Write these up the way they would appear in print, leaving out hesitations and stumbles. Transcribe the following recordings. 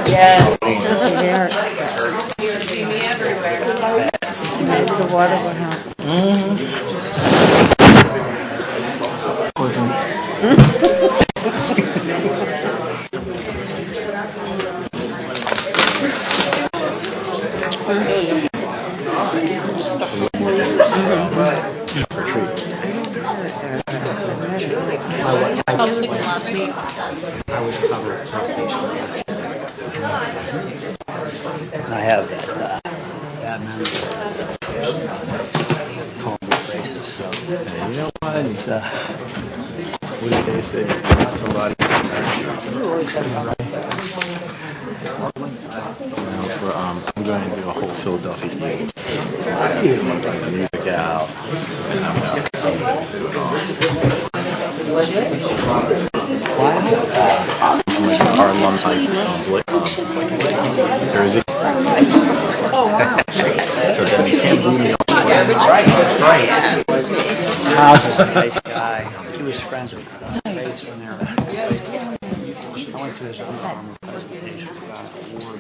Yes. You see me everywhere. Maybe the water will help. I was thinking last week. I was covered. I have that bad memory. Call me racist, so. You know what? What did they say? Not somebody. I'm going to do a whole Philadelphia Eagles. The music out. Our alumni jersey. Oh, wow. So then you can't boo me off. That's right. Haas is a nice guy. He was friends with Bates when they were I went to his farm presentation about an award.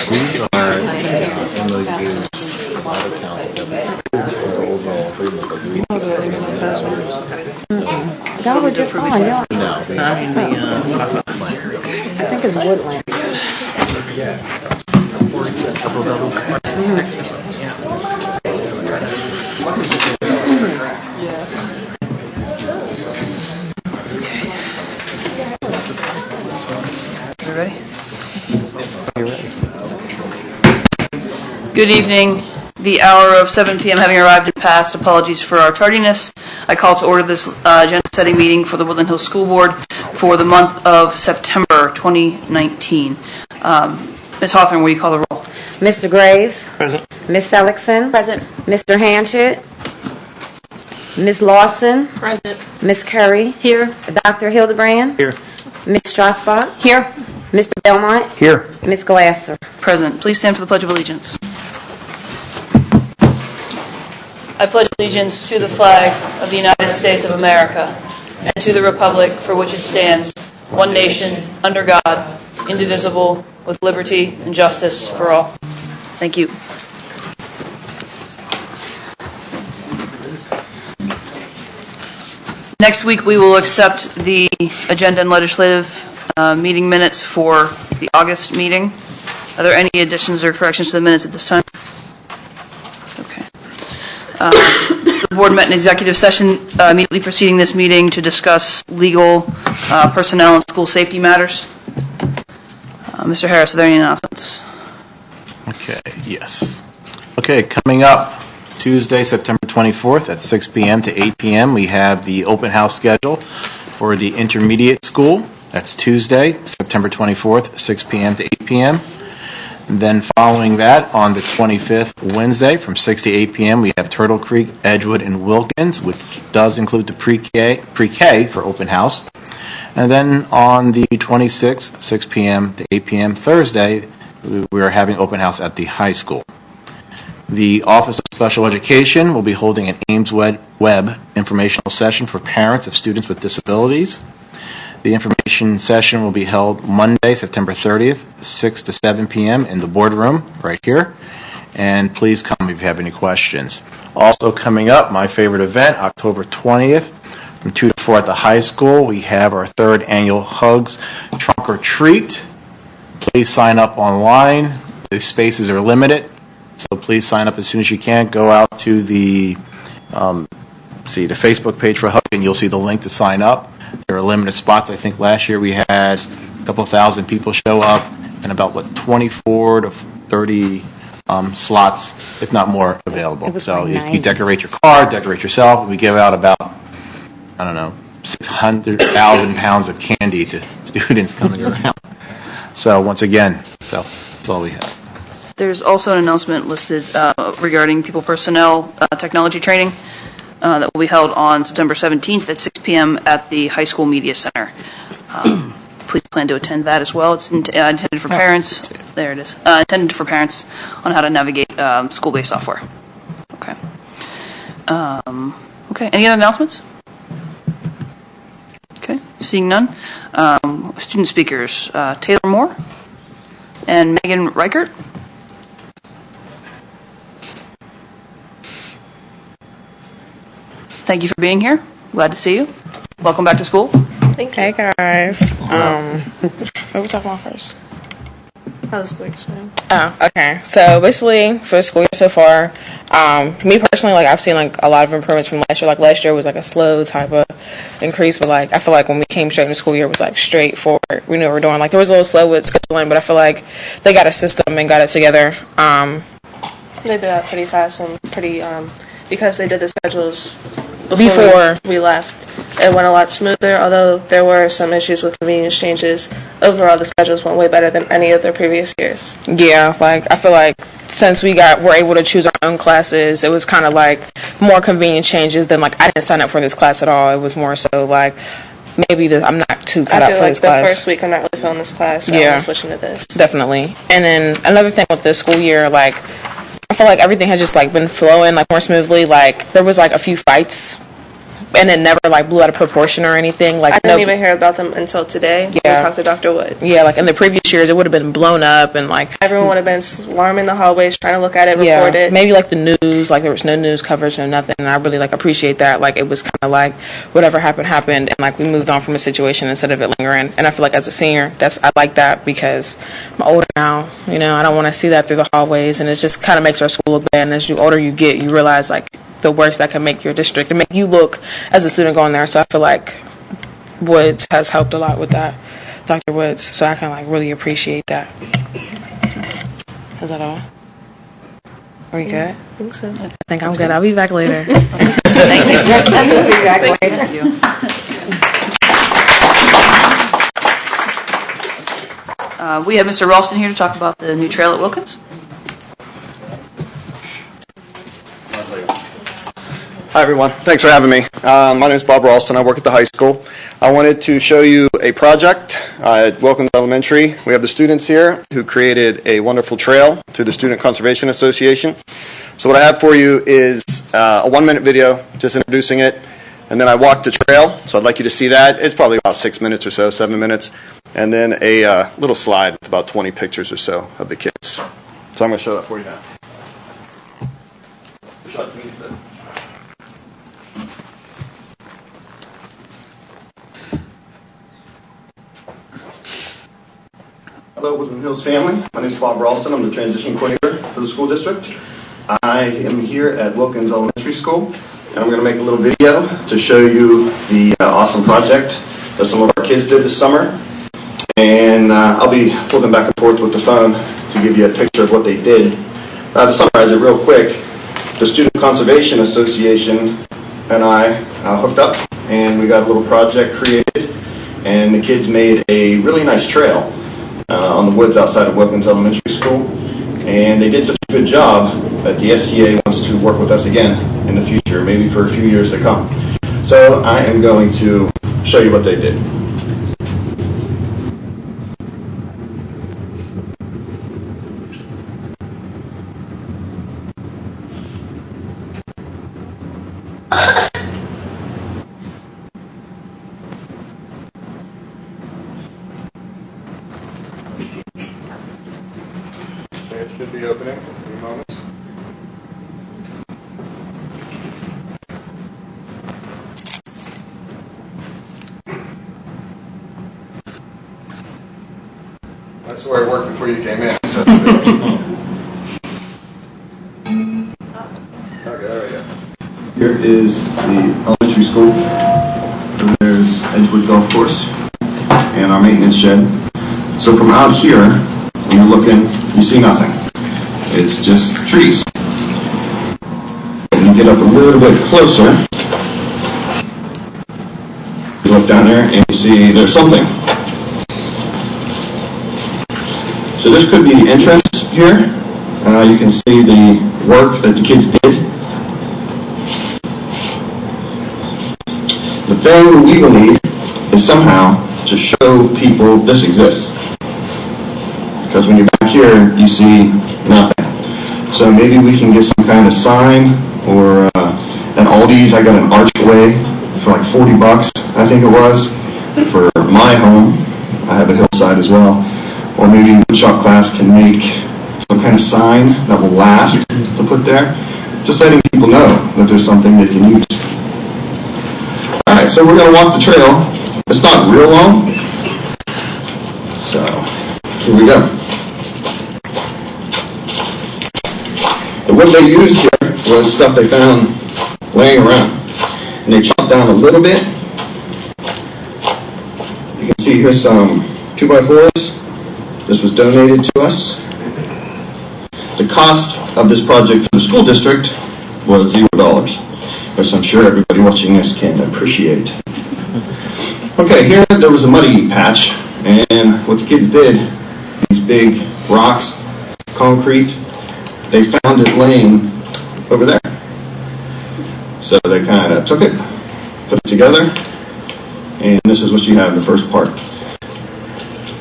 These are MOUs, a lot of counts the overall agreement that we Y'all were just on, y'all. No, I think it's Woodland. You ready? Good evening. The hour of 7 p.m. having arrived and passed. Apologies for our tardiness. I call to order this agenda-setting meeting for the Woodland Hills School Board for the month of September 2019. Ms. Hawthorne, will you call the roll? Mr. Graves. Present. Ms. Seligson. Present. Mr. Hanchett. Ms. Lawson. Present. Ms. Curry. Here. Dr. Hildebrand. Here. Ms. Strasbach. Here. Mr. Belmont. Here. Ms. Glasser. Present. Please stand for the Pledge of Allegiance. I pledge allegiance to the flag of the United States of America and to the republic for which it stands, one nation, under God, indivisible, with liberty and justice for all. Thank you. Next week we will accept the agenda and legislative meeting minutes for the August meeting. Are there any additions or corrections to the minutes at this time? Okay. The board met in executive session immediately preceding this meeting to discuss legal, personnel, and school safety matters. Mr. Harris, are there any announcements? Okay, yes. Okay, coming up Tuesday, September 24th at 6 p.m. to 8 p.m., we have the open house schedule for the intermediate school. That's Tuesday, September 24th, 6 p.m. to 8 p.m. And then following that, on the 25th, Wednesday, from 6 to 8 p.m., we have Turtle Creek, Edgewood, and Wilkins, which does include the pre-K for open house. And then on the 26th, 6 p.m. to 8 p.m. Thursday, we are having open house at the high school. The Office of Special Education will be holding an Ames Web informational session for parents of students with disabilities. The information session will be held Monday, September 30th, 6 to 7 p.m. in the boardroom right here. And please come if you have any questions. Also coming up, my favorite event, October 20th, from 2 to 4 at the high school, we have our third annual Hugs Trunk or Treat. Please sign up online. The spaces are limited, so please sign up as soon as you can. Go out to the Facebook page for Hug, and you'll see the link to sign up. There are limited spots. I think last year we had a couple thousand people show up, and about 24 to 30 slots, if not more, available. So you decorate your car, decorate yourself. We give out about 600,000 pounds of candy to students coming around. So once again, that's all we have. There's also an announcement listed regarding people personnel technology training that will be held on September 17th at 6 p.m. at the High School Media Center. please plan to attend that as well. It's intended for parents. There it is. Intended for parents on how to navigate school-based software. Okay. Okay. Any other announcements? Okay. Seeing none. Student speakers: Taylor Moore and Megan Reichert. Thank you for being here. Glad to see you. Welcome back to school. Thank you. Hey guys. What are we talking about first? How the school year's going. Oh, okay. So basically, for the school year so far, for me personally, like I've seen like a lot of improvements from last year. Like last year was like a slow type of increase, but like I feel like when we came straight into school year, it was like straightforward. We knew what we were doing. Like there was a little slow with scheduling, but I feel like they got a system and got it together. They did that pretty fast and pretty because they did the schedules Before we left. It went a lot smoother, although there were some issues with convenience changes. Overall, the schedules went way better than any of their previous years. Yeah, like I feel like since we're able to choose our own classes, it was kind of like more convenient changes than like I didn't sign up for this class at all. It was more so like maybe I'm not too cut out for this class. I feel like the first week I'm not really feeling this class, so I'm switching to this. Definitely. And then another thing with this school year, like I feel like everything has just like been flowing like more smoothly. Like there was like a few fights. And it never like blew out of proportion or anything. Like I didn't even hear about them until today. Yeah, we talked to Dr. Woods. Yeah, like in the previous years, it would have been blown up and like everyone would have been swarming the hallways trying to look at it, record it. Maybe like the news, like there was no news coverage, no nothing. And I really like appreciate that. Like it was kind of like whatever happened, and like we moved on from a situation instead of it lingering. And I feel like as a senior, I like that because I'm older now. You know, I don't want to see that through the hallways, and it just kind of makes our school look bad. And as you older you get, you realize like the worst that can make your district and make you look as a student going there. So I feel like Woods has helped a lot with that, Dr. Woods. So I can like really appreciate that. Is that all? Are we good? I think so. I think I'm good. I'll be back later. Thank you. I'll be back later. Thank you. We have Mr. Ralston here to talk about the new trail at Wilkins. Hi everyone, thanks for having me. My name is Bob Ralston, I work at the high school. I wanted to show you a project at Wilkins Elementary. We have the students here who created a wonderful trail through the Student Conservation Association. So what I have for you is a 1-minute video, just introducing it, and then I walked the trail, so I'd like you to see that. It's probably about 6 minutes or so, 7 minutes, and then a little slide with about 20 pictures or so of the kids. So I'm going to show that for you now. Hello, Woodland Hills family. My name is Bob Ralston. I'm the transition coordinator for the school district. I am here at Wilkins Elementary School, and I'm going to make a little video to show you the awesome project that some of our kids did this summer. And I'll be flipping back and forth with the phone to give you a picture of what they did. To summarize it real quick, the Student Conservation Association and I hooked up, and we got a little project created, and the kids made a really nice trail on the woods outside of Wilkins Elementary School, and they did such a good job that the SCA wants to work with us again in the future, maybe for a few years to come. So I am going to show you what they did. It should be opening in a few moments. That's where it worked before you came in. Okay, there we go. Here is the elementary school. There's Edgewood Golf Course and our maintenance shed. So from out here, when you're looking, you see nothing. It's just trees. When you get up a little bit closer, you look down there and you see there's something. So this could be the entrance here. You can see the work that the kids did. The thing we will need is somehow to show people this exists. Because when you're back here, you see nothing. So maybe we can get some kind of sign, or at Aldi's I got an archway for like $40, I think it was, for my home. I have a hillside as well. Or maybe woodshop class can make some kind of sign that will last to put there. Just letting people know that there's something they can use. Alright, so we're going to walk the trail. It's not real long. So, here we go. And what they used here was stuff they found laying around. And they chopped down a little bit. You can see here's some 2x4s. This was donated to us. The cost of this project for the school district was $0, which I'm sure everybody watching this can appreciate. Okay, here there was a muddy patch, and what the kids did, these big rocks, concrete, they found it laying over there. So they kind of took it, put it together, and this is what you have in the first part.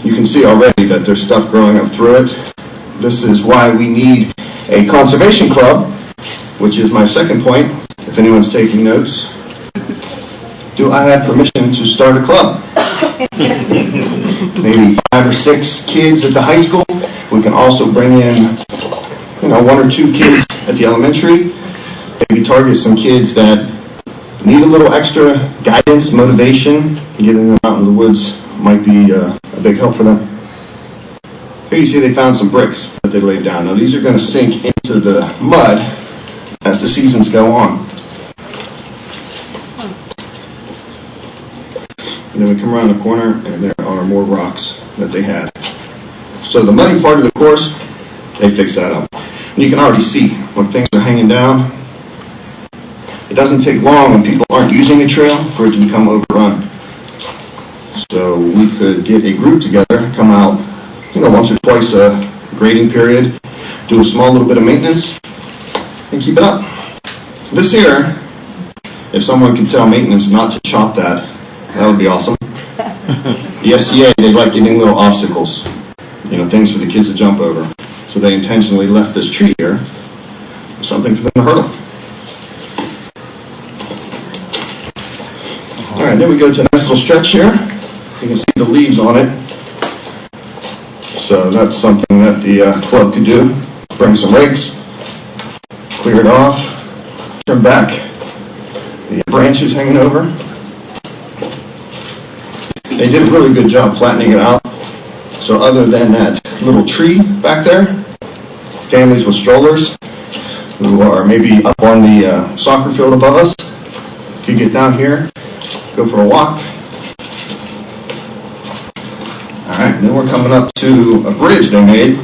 You can see already that there's stuff growing up through it. This is why we need a conservation club, which is my second point, if anyone's taking notes. Do I have permission to start a club? Maybe 5 or 6 kids at the high school. We can also bring in, 1 or 2 kids at the elementary. Maybe target some kids that need a little extra guidance, motivation. Getting them out in the woods might be a big help for them. Here you see they found some bricks that they laid down. Now these are going to sink into the mud as the seasons go on. And then we come around the corner and there are more rocks that they had. So the muddy part of the course, they fixed that up. And you can already see when things are hanging down. It doesn't take long when people aren't using a trail for it to become overrun. So we could get a group together, come out, once or twice a grading period, do a small little bit of maintenance, and keep it up. This here, if someone could tell maintenance not to chop that, that would be awesome. The SCA, they like getting little obstacles, things for the kids to jump over. So they intentionally left this tree here, something for them to hurdle. Alright, then we go to a nice little stretch here. You can see the leaves on it. So that's something that the club could do. Bring some rakes, clear it off, turn back the branches hanging over. They did a really good job flattening it out. So other than that little tree back there, families with strollers who are maybe up on the soccer field above us could get down here, go for a walk. Alright, then we're coming up to a bridge they made.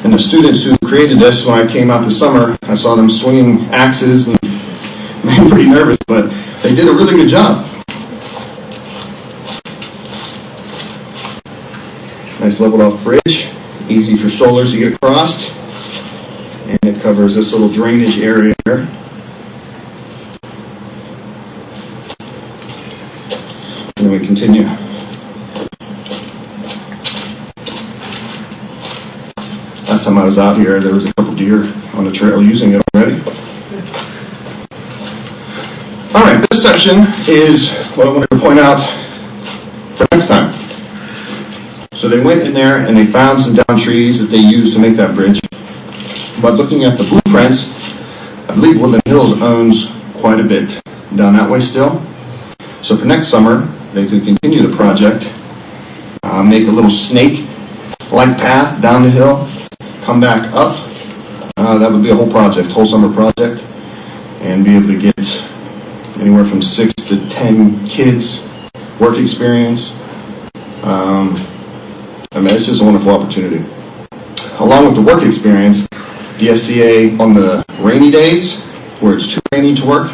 And the students who created this, when I came out this summer, I saw them swinging axes and made me pretty nervous, but they did a really good job. Nice leveled off bridge, easy for strollers to get across. And it covers this little drainage area here. And then we continue. Last time I was out here, there was a couple deer on the trail using it already. Alright, this section is what I wanted to point out for next time. So they went in there and they found some down trees that they used to make that bridge. But looking at the blueprints, I believe Woodland Hills owns quite a bit down that way still. So for next summer, they could continue the project, make a little snake-like path down the hill, come back up. That would be a whole project, whole summer project, and be able to get anywhere from 6 to 10 kids work experience. It's just a wonderful opportunity. Along with the work experience, the SCA on the rainy days, where it's too rainy to work,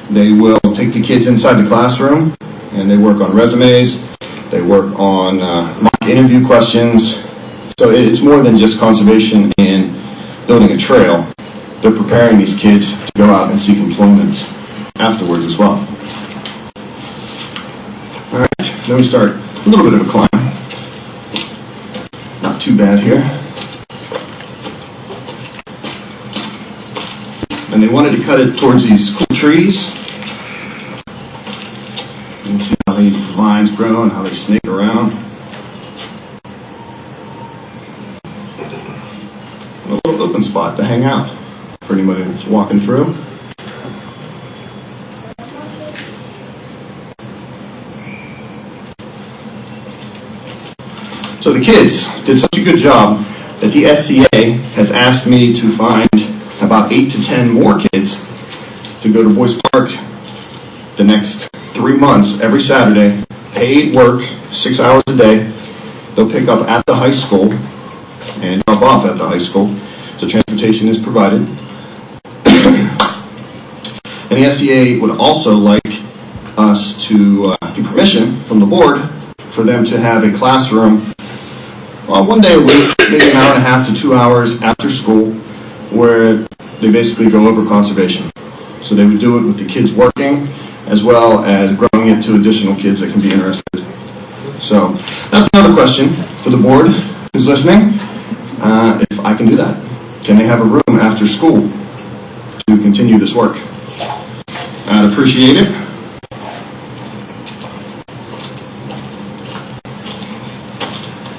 they will take the kids inside the classroom and they work on resumes, they work on mock interview questions. So it's more than just conservation and building a trail. They're preparing these kids to go out and seek employment afterwards as well. Alright, Then we start a little bit of a climb. Not too bad here. And they wanted to cut it towards these cool trees. You can see how the vines grow and how they snake around. A little open spot to hang out for anybody that's walking through. So the kids did such a good job that the SCA has asked me to find about 8 to 10 more kids to go to Boyce Park the next 3 months, every Saturday, paid work, 6 hours a day. They'll pick up at the high school and drop off at the high school, so transportation is provided. And the SCA would also like us to get permission from the board for them to have a classroom one day a week, maybe an hour and a half to 2 hours after school, where they basically go over conservation. So they would do it with the kids working, as well as growing it to additional kids that can be interested. So that's another question for the board who's listening. If I can do that. Can they have a room after school to continue this work? I'd appreciate it.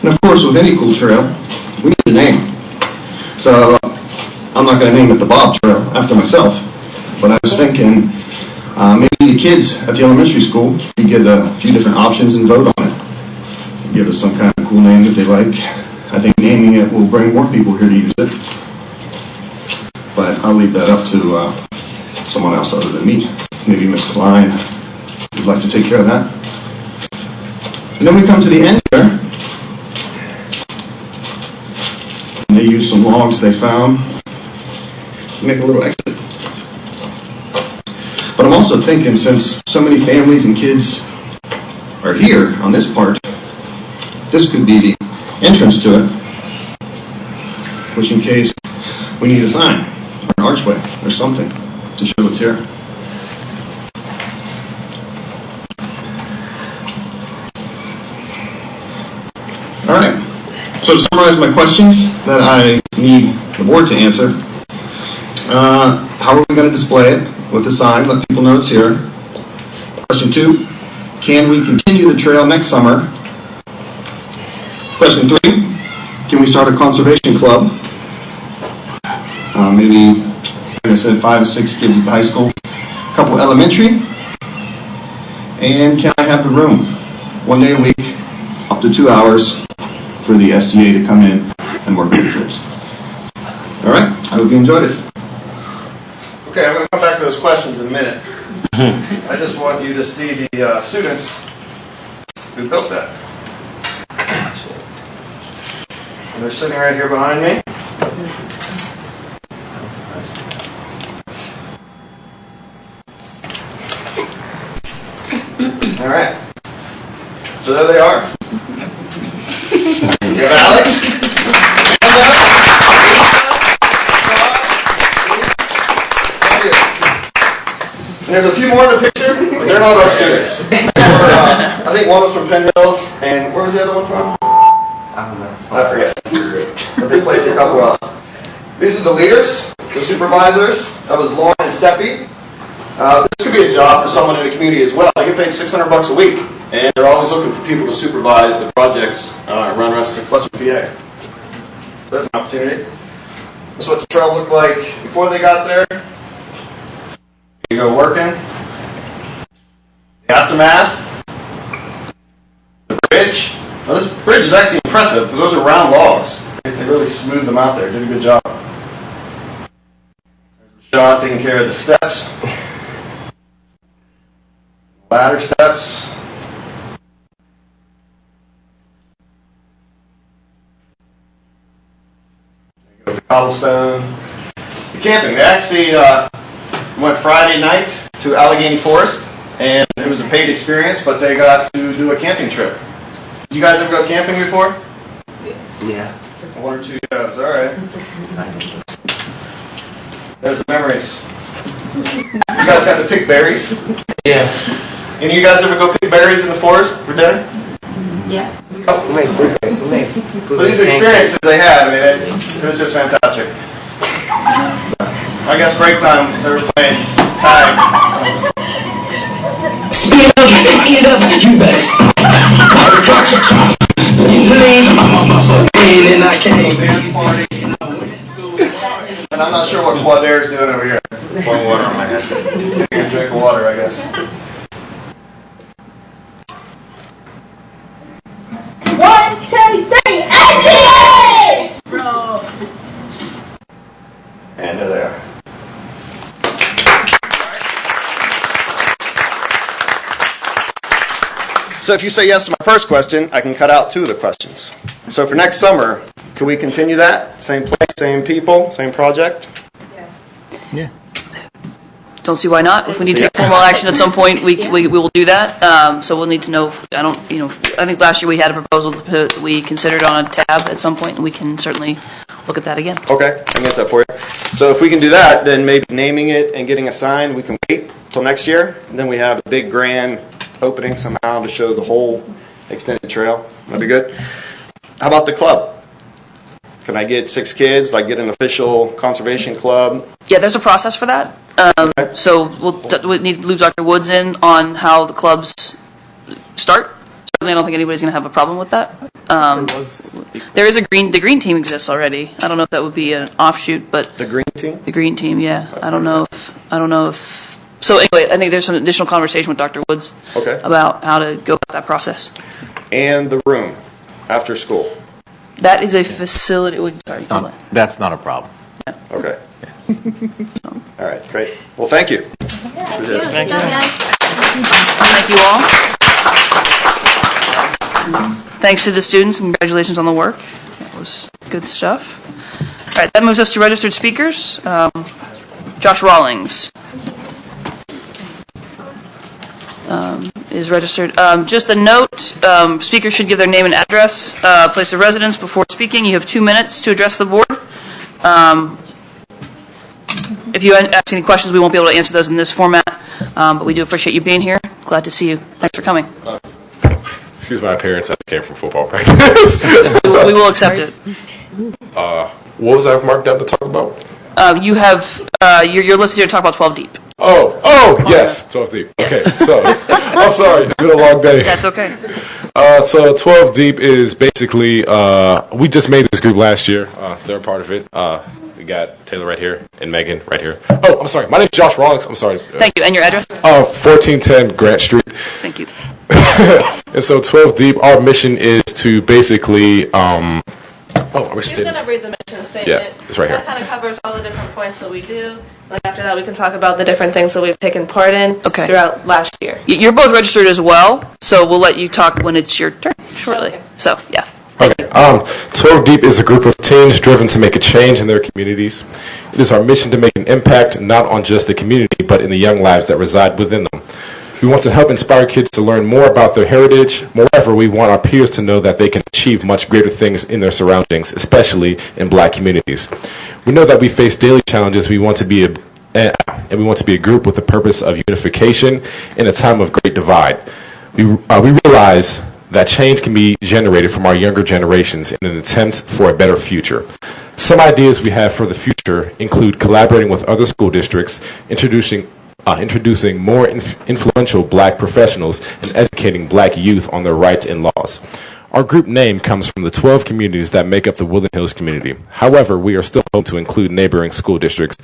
And of course, with any cool trail, we need a name. So I'm not going to name it the Bob Trail after myself, but I was thinking maybe the kids at the elementary school could get a few different options and vote on it. Give us some kind of cool name that they like. I think naming it will bring more people here to use it. But I'll leave that up to someone else other than me. Maybe Ms. Klein would like to take care of that. And then we come to the end here. And they use some logs they found to make a little exit. But I'm also thinking, since so many families and kids are here on this part, this could be the entrance to it, which in case we need a sign or an archway or something to show it's here. All right. So to summarize my questions that I need the board to answer, how are we going to display it with the sign? Let people know it's here. Question 2, can we continue the trail next summer? Question 3, can we start a conservation club? Maybe, like I said, 5 or 6 kids at the high school, a couple elementary, and can I have the room 1 day a week, up to 2 hours, for the SCA to come in and work with the kids? All right, I hope you enjoyed it. Okay, I'm going to come back to those questions in a minute. I just want you to see the students who built that. And they're sitting right here behind me. All right. So there they are. You have Alex. And there's a few more in the picture, but they're not our students. I think one was from Penn Hills, and where was the other one from? I don't know. I forget. But they placed a couple else. These are the leaders, the supervisors. That was Lauren and Steffi. This could be a job for someone in the community as well. They get paid $600 a week, and they're always looking for people to supervise the projects around Western PA. So there's an opportunity. This is what the trail looked like before they got there. You go working. The aftermath. The bridge. Now this bridge is actually impressive because those are round logs. They really smoothed them out there. Did a good job. There's Sean taking care of the steps. Ladder steps. There you go, the cobblestone. The camping. They actually went Friday night to Allegheny Forest, and it was a paid experience, but they got to do a camping trip. Did you guys ever go camping before? Yeah. 1 or 2 goes, alright. There's the memories. You guys got to pick berries? Yeah. Any of you guys ever go pick berries in the forest for dinner? Yeah. So these experiences they had, I mean, it was just fantastic. I guess break time, they were playing tag. Speed up, you better. I'm on my fucking and I came party. And I'm not sure what Quadair's doing over here. Pouring water on my head. Getting a drink of water, I guess. 1, 2, 3, SCA! Bro. And there they are. So if you say yes to my first question, I can cut out 2 of the questions. So for next summer, can we continue that? Same place, same people, same project? Yeah. Don't see why not. If we need to take formal action at some point, we will do that. So we'll need to know. I think last year we had a proposal that we considered on a tab at some point, and we can certainly look at that again. Okay, I can get that for you. So if we can do that, then maybe naming it and getting a sign, we can wait till next year. And then we have a big grand opening somehow to show the whole extended trail. That'd be good. How about the club? Can I get 6 kids, like get an official conservation club? Yeah, there's a process for that. So we'll need to loop Dr. Woods in on how the clubs start. Certainly, I don't think anybody's going to have a problem with that. There is the green team exists already. I don't know if that would be an offshoot, but The green team? the green team, yeah. I don't know if. So anyway, I think there's some additional conversation with Dr. Woods about how to go about that process. And the room after school. That is a facility. Sorry, That's not a problem. Okay. All right, great. Well, thank you. Thank you all. Thanks to the students. Congratulations on the work. That was good stuff. All right, that moves us to registered speakers. Josh Rawlings is registered. Just a note, speakers should give their name and address, place of residence before speaking. You have 2 minutes to address the board. If you ask any questions, we won't be able to answer those in this format, but we do appreciate you being here. Glad to see you. Thanks for coming. Excuse my appearance, I just came from football practice. We will accept it. What was I marked down to talk about? You have, you're listed here to talk about 12 Deep. Oh, yes, 12 Deep. Okay, so, I'm sorry, it's been a long day. That's okay. So 12 Deep is basically, we just made this group last year. They're a part of it. We got Taylor right here and Megan right here. Oh, I'm sorry, my name's Josh Rawlings. I'm sorry. Thank you, and your address? 1410 Grant Street. Thank you. And so 12 Deep, our mission is to basically, I wish He's going to read the mission statement. Yeah, it's right here. That kind of covers all the different points that we do. Like after that, we can talk about the different things that we've taken part in throughout last year. You're both registered as well, so we'll let you talk when it's your turn shortly. So, yeah. Okay. 12 Deep is a group of teens driven to make a change in their communities. It is our mission to make an impact not on just the community, but in the young lives that reside within them. We want to help inspire kids to learn more about their heritage. Moreover, we want our peers to know that they can achieve much greater things in their surroundings, especially in Black communities. We know that we face daily challenges. We want to be a group with the purpose of unification in a time of great divide. We realize that change can be generated from our younger generations in an attempt for a better future. Some ideas we have for the future include collaborating with other school districts, introducing more influential Black professionals, and educating Black youth on their rights and laws. Our group name comes from the 12 communities that make up the Woodland Hills community. However, we are still hoping to include neighboring school districts.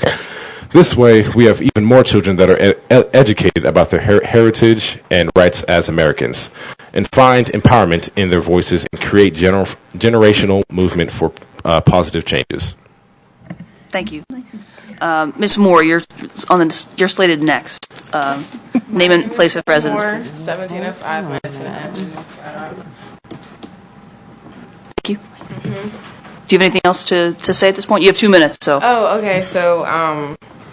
This way, we have even more children that are educated about their heritage and rights as Americans, and find empowerment in their voices and create generational movement for positive changes. Thank you. Ms. Moore, you're slated next. Name and place of residence. Moore, 1705 Madison Avenue. Thank you. Do you have anything else to say at this point? You have 2 minutes, so. Oh, okay. So,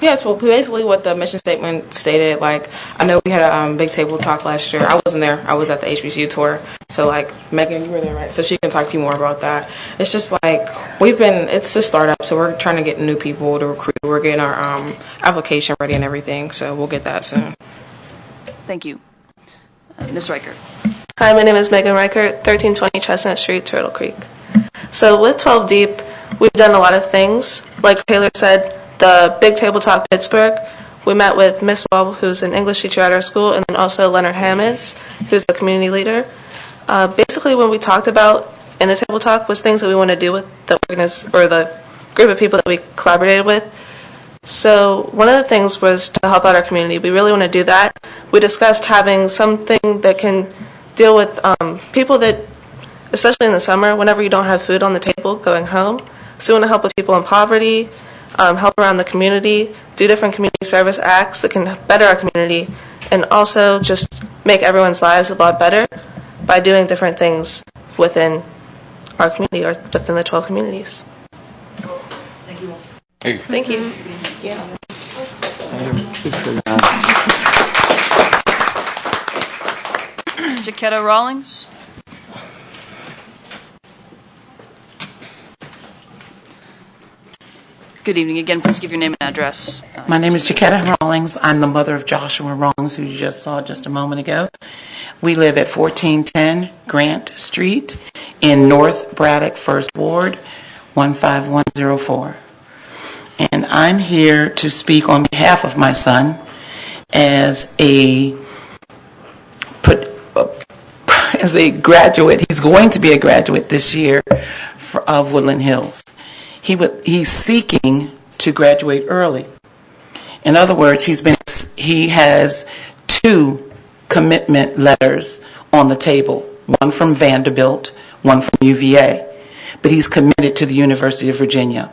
well, basically what the mission statement stated, like, I know we had a big table talk last year. I wasn't there. I was at the HBCU tour. So, like, Megan, you were there, right? So she can talk to you more about that. It's just like, it's a startup, so we're trying to get new people to recruit. We're getting our application ready and everything, so we'll get that soon. Thank you. Ms. Reichert. Hi, my name is Megan Reichert, 1320 Chestnut Street, Turtle Creek. So with 12 Deep, we've done a lot of things. Like Taylor said, the Big Table Talk Pittsburgh, we met with Miss Wall, who's an English teacher at our school, and then also Leonard Hammonds, who's the community leader. Basically, what we talked about in the table talk was things that we want to do with the the group of people that we collaborated with. So one of the things was to help out our community. We really want to do that. We discussed having something that can deal with people that, especially in the summer, whenever you don't have food on the table going home. So we want to help with people in poverty, help around the community, do different community service acts that can better our community, and also just make everyone's lives a lot better by doing different things within our community or within the 12 communities. Thank you. Thank you. Jaquetta Rawlings. Good evening again. Please give your name and address. My name is Jaquetta Rawlings. I'm the mother of Joshua Rawlings, who you just saw just a moment ago. We live at 1410 Grant Street in North Braddock, 1st Ward, 15104. And I'm here to speak on behalf of my son as a graduate. He's going to be a graduate this year of Woodland Hills. He's seeking to graduate early. In other words, he has 2 commitment letters on the one from Vanderbilt, one from UVA, but he's committed to the University of Virginia.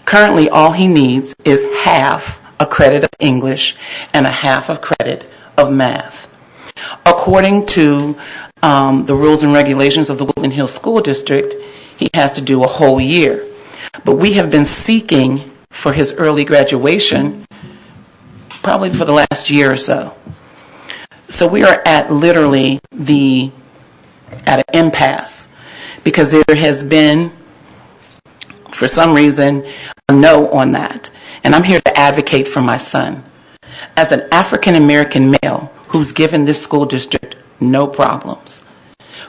Currently, all he needs is half a credit of English and a half of credit of math. According to the rules and regulations of the Woodland Hills School District, he has to do a whole year. But we have been seeking for his early graduation probably for the last year or so. So we are at literally at an impasse because there has been, for some reason, a no on that. And I'm here to advocate for my son. As an African American male who's given this school district no problems,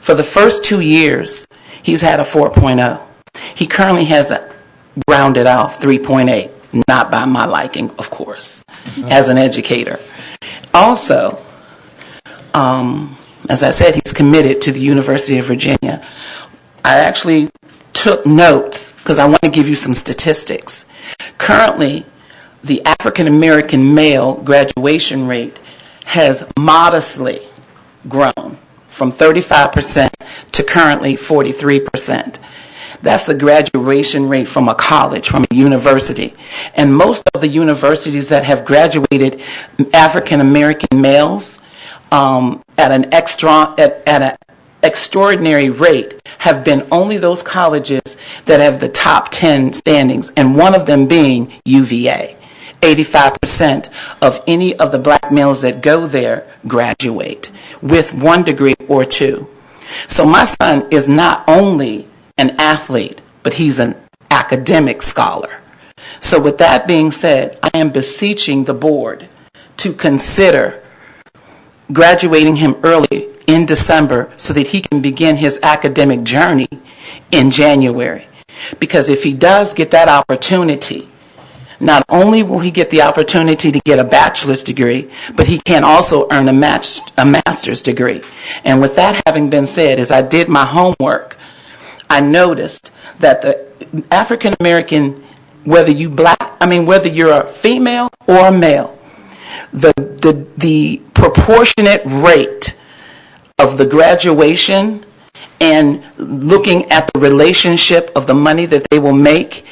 for the first 2 years, he's had a 4.0. He currently has a rounded off 3.8, not by my liking, of course, as an educator. Also, as I said, he's committed to the University of Virginia. I actually took notes because I want to give you some statistics. Currently, the African American male graduation rate has modestly grown from 35% to currently 43%. That's the graduation rate from a college, from a university. And most of the universities that have graduated African American males at an extraordinary rate have been only those colleges that have the top 10 standings, and one of them being UVA. 85% of any of the black males that go there graduate with 1 degree or 2. So my son is not only an athlete, but he's an academic scholar. So with that being said, I am beseeching the board to consider graduating him early in December so that he can begin his academic journey in January. Because if he does get that opportunity, not only will he get the opportunity to get a bachelor's degree, but he can also earn a master's degree. And with that having been said, as I did my homework, I noticed that the African American, whether you're a female or a male, the proportionate rate of the graduation and looking at the relationship of the money that they will make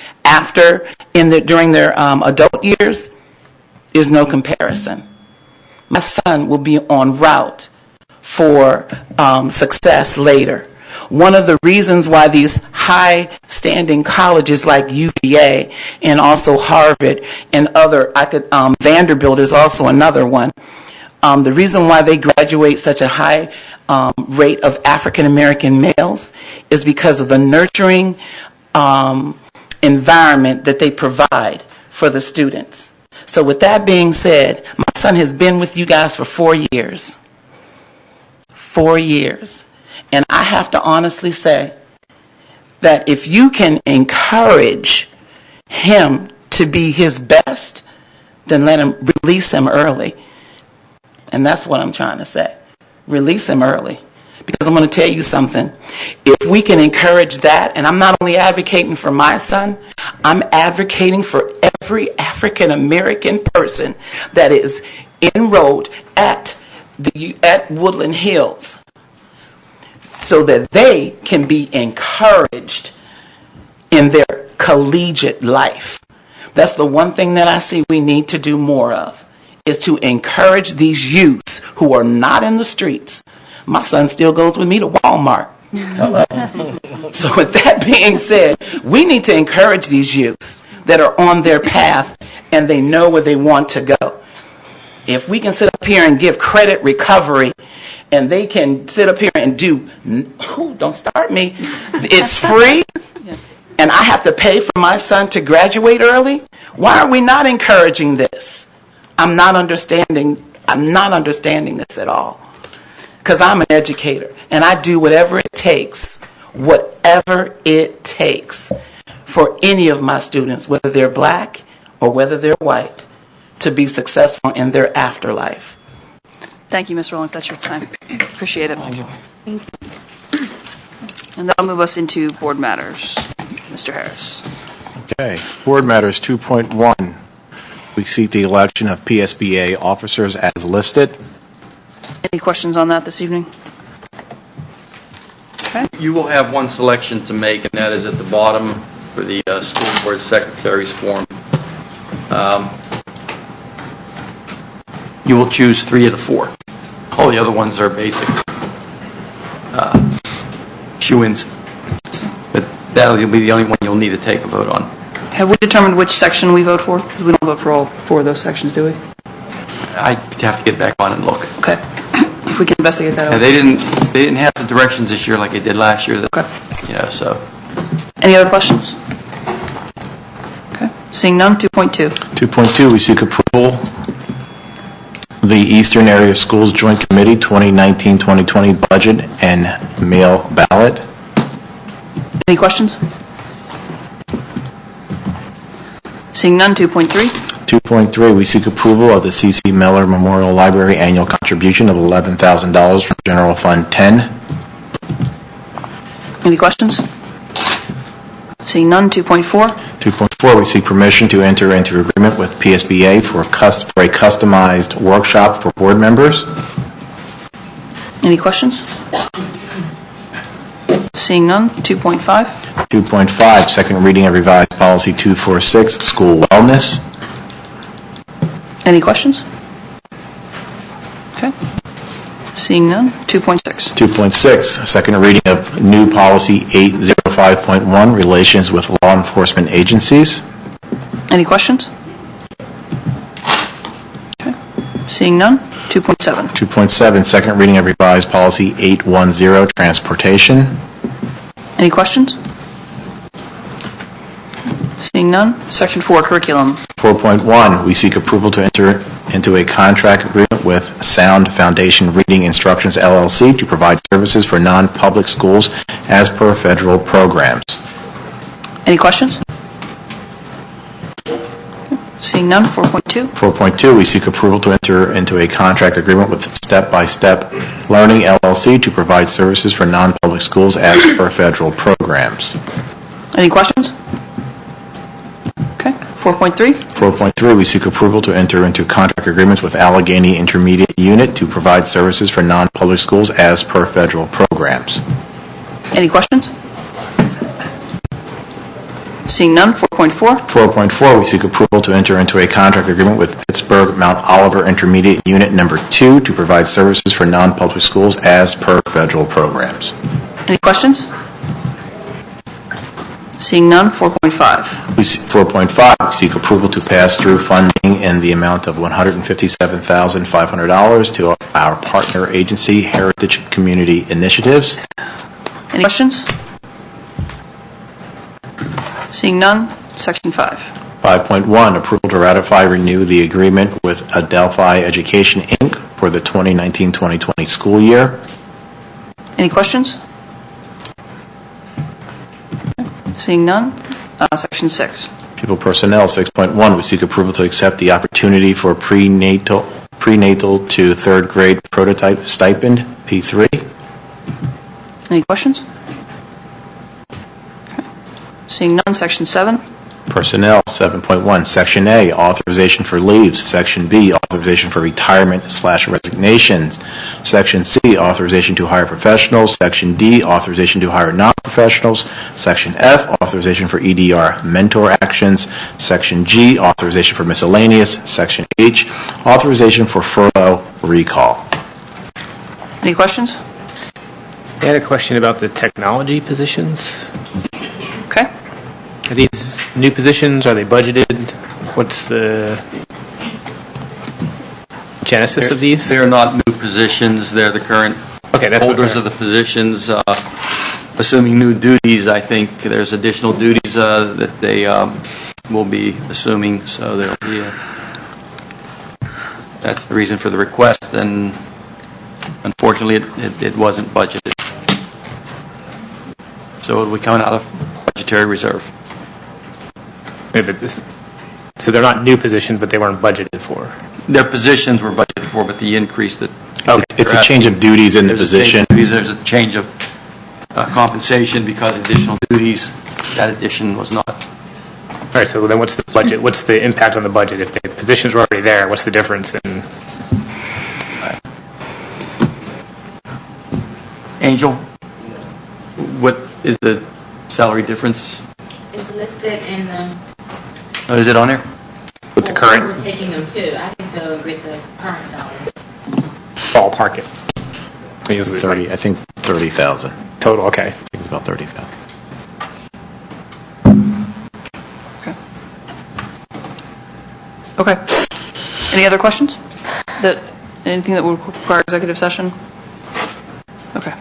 during their adult years is no comparison. My son will be en route for success later. One of the reasons why these high-standing colleges like UVA and also Harvard and Vanderbilt is also another one. The reason why they graduate such a high rate of African-American males is because of the nurturing environment that they provide for the students. So with that being said, my son has been with you guys for 4 years. 4 years. And I have to honestly say that if you can encourage him to be his best, then release him early. And that's what I'm trying to say. Release him early. Because I'm going to tell you something. If we can encourage that, and I'm not only advocating for my son, I'm advocating for every African American person that is enrolled at Woodland Hills, so that they can be encouraged in their collegiate life. That's the one thing that I see we need to do more of, is to encourage these youths who are not in the streets. My son still goes with me to Walmart. So with that being said, we need to encourage these youths that are on their path and they know where they want to go. If we can sit up here and give credit recovery, and they can sit up here and do, don't start me, it's free, and I have to pay for my son to graduate early, why are we not encouraging this? I'm not understanding this at all. Because I'm an educator, and I do whatever it takes for any of my students, whether they're black or whether they're white, to be successful in their afterlife. Thank you, Ms. Rawlings. That's your time. Appreciate it. Thank you. And that'll move us into board matters. Mr. Harris. Okay. Board matters 2.1. We seek the election of PSBA officers as listed. Any questions on that this evening? Okay. You will have one selection to make, and that is at the bottom for the school board secretary's form. You will choose 3 of the 4. All the other ones are basic shoo-ins. But that'll be the only one you'll need to take a vote on. Have we determined which section we vote for? Because we don't vote for all 4 of those sections, do we? I have to get back on and look. Okay. If we can investigate that. Yeah, they didn't have the directions this year like they did last year. Okay. So. Any other questions? Okay. Seeing none, 2.2. 2.2, we seek approval the Eastern Area Schools Joint Committee 2019-2020 budget and mail ballot. Any questions? Seeing none, 2.3. 2.3, we seek approval of the C.C. Miller Memorial Library annual contribution of $11,000 from General Fund 10. Any questions? Seeing none, 2.4. 2.4, we seek permission to enter into agreement with PSBA for a customized workshop for board members. Any questions? Seeing none, 2.5. 2.5, second reading of revised policy 246, school wellness. Any questions? Okay. Seeing none, 2.6. 2.6, second reading of new policy 805.1, relations with law enforcement agencies. Any questions? Okay. Seeing none, 2.7. 2.7, second reading of revised policy 810, transportation. Any questions? Seeing none, section 4, curriculum. 4.1, we seek approval to enter into a contract agreement with Sound Foundation Reading Instructions, LLC, to provide services for non-public schools as per federal programs. Any questions? Seeing none, 4.2. 4.2, we seek approval to enter into a contract agreement with Step by Step Learning, LLC, to provide services for non-public schools as per federal programs. Any questions? Okay. 4.3. 4.3, we seek approval to enter into contract agreements with Allegheny Intermediate Unit to provide services for non-public schools as per federal programs. Any questions? Seeing none, 4.4. 4.4, we seek approval to enter into a contract agreement with Pittsburgh Mount Oliver Intermediate Unit Number 2 to provide services for non-public schools as per federal programs. Any questions? Seeing none, 4.5. 4.5, we seek approval to pass through funding in the amount of $157,500 to our partner agency, Heritage Community Initiatives. Any questions? Seeing none, section 5. 5.1, approval to ratify renew the agreement with Adelphi Education, Inc. for the 2019-2020 school year. Any questions? Seeing none. Section 6. People Personnel, 6.1, we seek approval to accept the opportunity for prenatal to third grade prototype stipend, P3. Any questions? Okay. Seeing none. Section 7. Personnel, 7.1, Section A, authorization for leaves. Section B, authorization for retirement/resignations. Section C, authorization to hire professionals. Section D, authorization to hire non-professionals. Section F, authorization for EDR mentor actions. Section G, authorization for miscellaneous. Section H, authorization for furlough recall. Any questions? I had a question about the technology positions. Okay. Are these new positions? Are they budgeted? What's the genesis of these? They're not new positions. They're the current holders of the positions. Assuming new duties, I think there's additional duties that they will be assuming. So there'll be that's the reason for the request, and unfortunately it wasn't budgeted. So it will be coming out of budgetary reserve. So they're not new positions, but they weren't budgeted for? Their positions were budgeted for, but the increase that... It's a change of duties in the position. There's a change of compensation because additional duties. That addition was not. All right, so then what's the budget? What's the impact on the budget? If the positions were already there, what's the difference in... Angel, what is the salary difference? It's listed in the... Oh, is it on there? With the current? We're taking them too. I can go with the current salaries. Ballpark it. I think 30,000. Total, okay. I think it's about 30,000. Okay. Any other questions? Anything that would require executive session? Okay.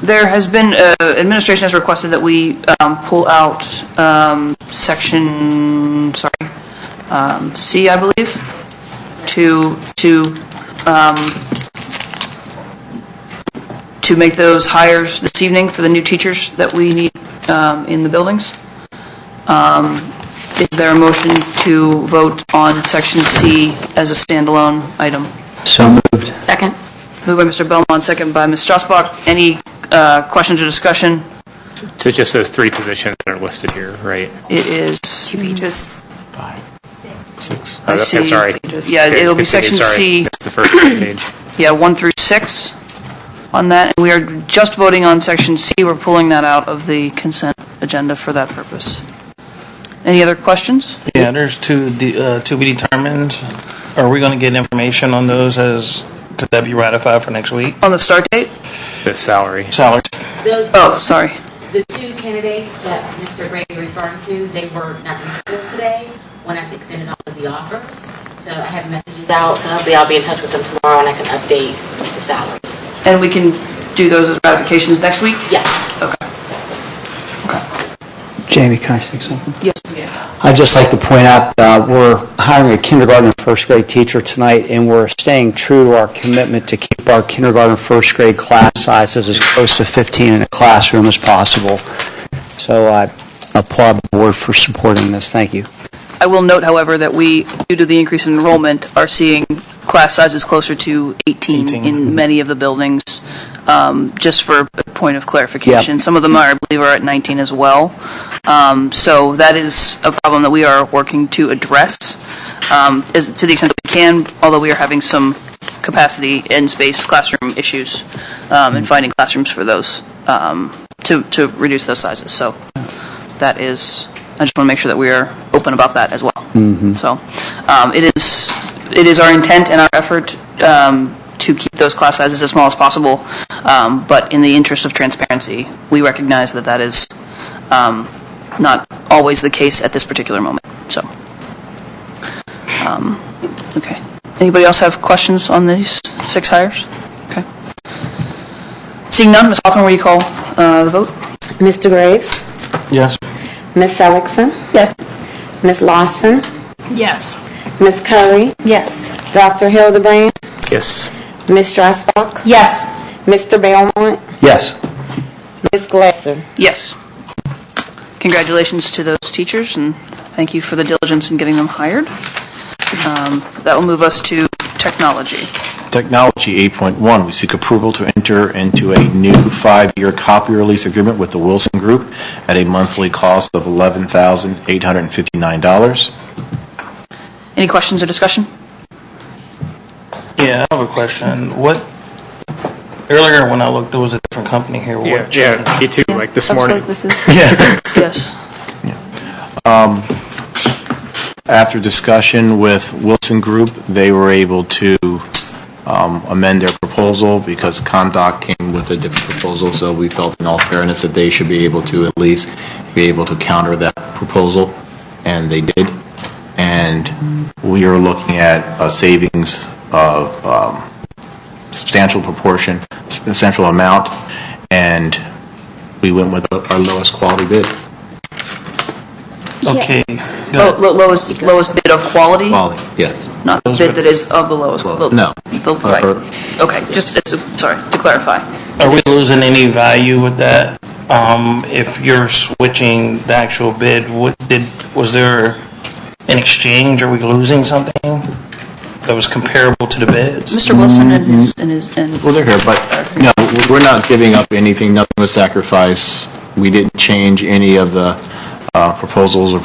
There has been, administration has requested that we pull out section, C, I believe, to make those hires this evening for the new teachers that we need in the buildings. Is there a motion to vote on section C as a standalone item? So moved. Second. Moved by Mr. Belmont, second by Ms. Strasbach. Any questions or discussion? So just those 3 positions that are listed here, right? It is 2 pages. 6. I see. I'm sorry. Yeah, it'll be section C. That's the first page. Yeah, 1 through 6 on that. And we are just voting on section C. We're pulling that out of the consent agenda for that purpose. Any other questions? Yeah, there's two to be determined. Are we going to get information on those could that be ratified for next week? On the start date? The salary. Salary. Oh, sorry. The 2 candidates that Mr. Gray referred to, they were not interviewed today when I extended all of the offers. So I have messages out, so hopefully I'll be in touch with them tomorrow and I can update the salaries. And we can do those as ratifications next week? Yes. Okay. Jamie, can I say something? Yes. I'd just like to point out we're hiring a kindergarten and first grade teacher tonight, and we're staying true to our commitment to keep our kindergarten and first grade class sizes as close to 15 in a classroom as possible. So I applaud the board for supporting this. Thank you. I will note, however, that we, due to the increase in enrollment, are seeing class sizes closer to 18 in many of the buildings. Just for a point of clarification, some of them I believe are at 19 as well. So that is a problem that we are working to address to the extent that we can, although we are having some capacity and space classroom issues and finding classrooms for those to reduce those sizes. So that is, I just want to make sure that we are open about that as well. Mm-hmm. So it is our intent and our effort to keep those class sizes as small as possible, but in the interest of transparency, we recognize that that is not always the case at this particular moment. So, okay. Anybody else have questions on these 6 hires? Okay. Seeing none, Ms. Hoffman, will you call the vote? Mr. Graves? Yes. Ms. Seligson? Yes. Ms. Lawson? Yes. Ms. Curry? Yes. Dr. Hildebrand? Yes. Ms. Strasbach? Yes. Mr. Belmont? Yes. Ms. Glasser? Yes. Congratulations to those teachers, and thank you for the diligence in getting them hired. That will move us to technology. Technology 8.1, we seek approval to enter into a new 5-year copier lease agreement with the Wilson Group at a monthly cost of $11,859. Any questions or discussion? Yeah, I have a question. Earlier when I looked, there was a different company here. Yeah, me too, like this morning. Yes. After discussion with Wilson Group, they were able to amend their proposal because Condoc came with a different proposal, so we felt in all fairness that they should be able to at least be able to counter that proposal, and they did. And we are looking at a savings of substantial proportion, substantial amount, and we went with our lowest quality bid. Okay. Lowest bid of quality? Quality, yes. Not the bid that is of the lowest. No. Right. Okay, sorry, to clarify. Are we losing any value with that? If you're switching the actual bid, was there an exchange? Are we losing something that was comparable to the bids? Mr. Wilson and his. Well, they're here, but no, we're not giving up anything. Nothing was sacrificed. We didn't change any of the proposals or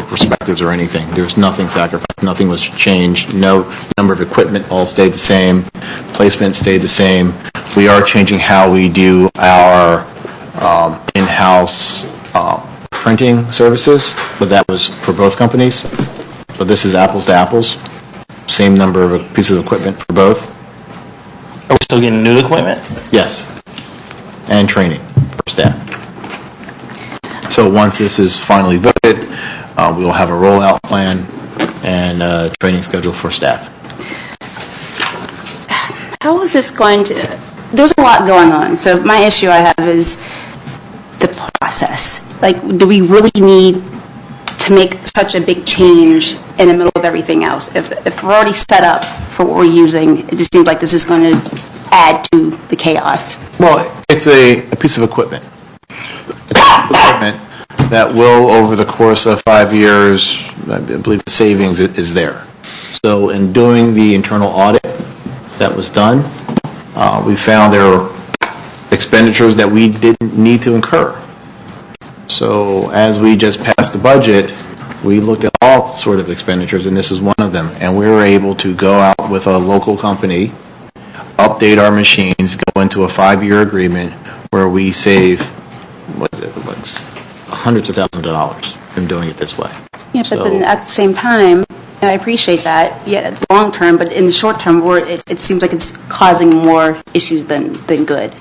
perspectives or anything. There's nothing sacrificed. Nothing was changed. No number of equipment all stayed the same. Placement stayed the same. We are changing how we do our in-house printing services, but that was for both companies. So this is apples to apples. Same number of pieces of equipment for both. Are we still getting new equipment? Yes. And training for staff. So once this is finally voted, we will have a rollout plan and a training schedule for staff. How is this going to, there's a lot going on, so my issue I have is the process. Like, do we really need to make such a big change in the middle of everything else? If we're already set up for what we're using, it just seems like this is going to add to the chaos. Well, it's a piece of equipment. Equipment that will, over the course of 5 years, I believe the savings is there. So in doing the internal audit that was done, we found there were expenditures that we didn't need to incur. So as we just passed the budget, we looked at all sort of expenditures, and this is one of them. And we were able to go out with a local company, update our machines, go into a 5-year agreement where we save hundreds of thousands of dollars from doing it this way. Yeah, but then at the same time, and I appreciate that, yeah, long term, but in the short term, it seems like it's causing more issues than good.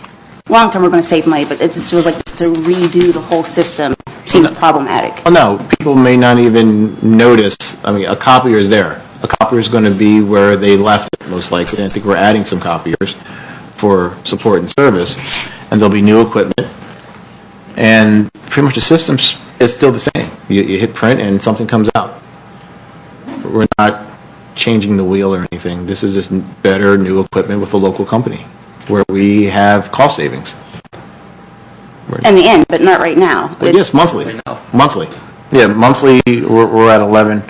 Long term, we're going to save money, but it just feels like just to redo the whole system seems problematic. Oh, no, people may not even notice. I mean, a copier is there. A copier is going to be where they left it, most likely. I think we're adding some copiers for support and service, and there'll be new equipment. And pretty much the system is still the same. You hit print and something comes out. We're not changing the wheel or anything. This is just better new equipment with a local company where we have cost savings. In the end, but not right now. Well, yes, monthly. Monthly. Yeah, monthly we're at 11.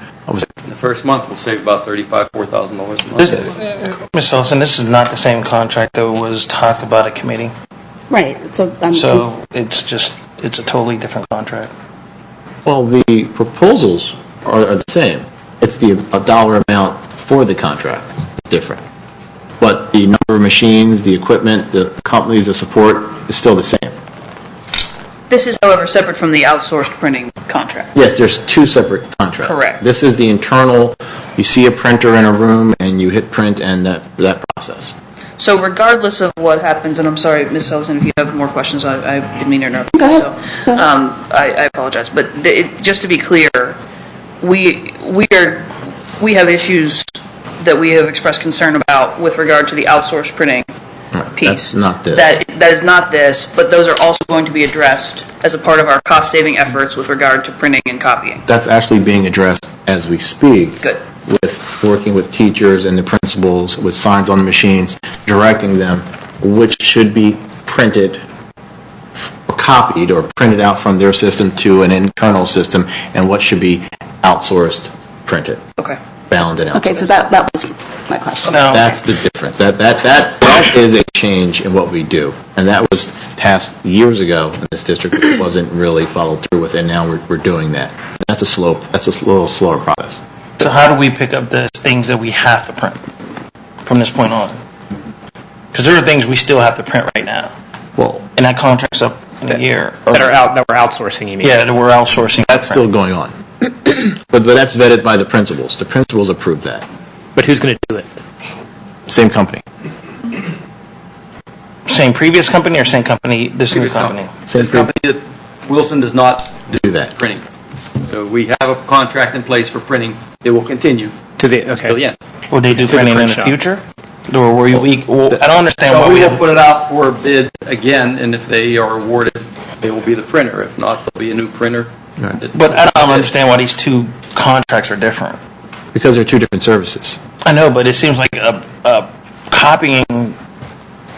The first month we'll save about $4,000 a month. Ms. Ellison, this is not the same contract that was talked about at committee. Right. So it's a totally different contract. Well, the proposals are the same. It's a dollar amount for the contract. It's different. But the number of machines, the equipment, the companies, the support is still the same. This is, however, separate from the outsourced printing contract. Yes, there's 2 separate contracts. Correct. This is the internal, you see a printer in a room and you hit print and that process. So regardless of what happens, and I'm sorry, Ms. Sullivan, if you have more questions, I didn't mean to interrupt. Go ahead. So, I apologize. But just to be clear, we have issues that we have expressed concern about with regard to the outsourced printing piece. That's not this. That is not this, but those are also going to be addressed as a part of our cost-saving efforts with regard to printing and copying. That's actually being addressed as we speak. Good. with working with teachers and the principals with signs on the machines, directing them which should be printed or copied or printed out from their system to an internal system, and what should be outsourced, printed. Okay. Bound and outsourced. Okay, so that was my question. That's the difference. That is a change in what we do, and that was tasked years ago in this district, which wasn't really followed through with, and now we're doing that. That's a little slower process. So how do we pick up the things that we have to print from this point on? Because there are things we still have to print right now. Well, and that contract's up in a year. That we're outsourcing, you mean? Yeah, that we're outsourcing. That's still going on. But that's vetted by the principals. The principals approve that. But who's going to do it? Same company. Same previous company or same company, this new Previous company? This company, that Wilson does not do that. Printing. So we have a contract in place for printing. It will continue till the end. Will they do printing in the future? Or were I don't understand So why we we will put it out for bid again, and if they are awarded, they will be the printer. If not, there'll be a new printer. But I don't understand why these two contracts are different. Because they're two different services. I know, but it seems like a copying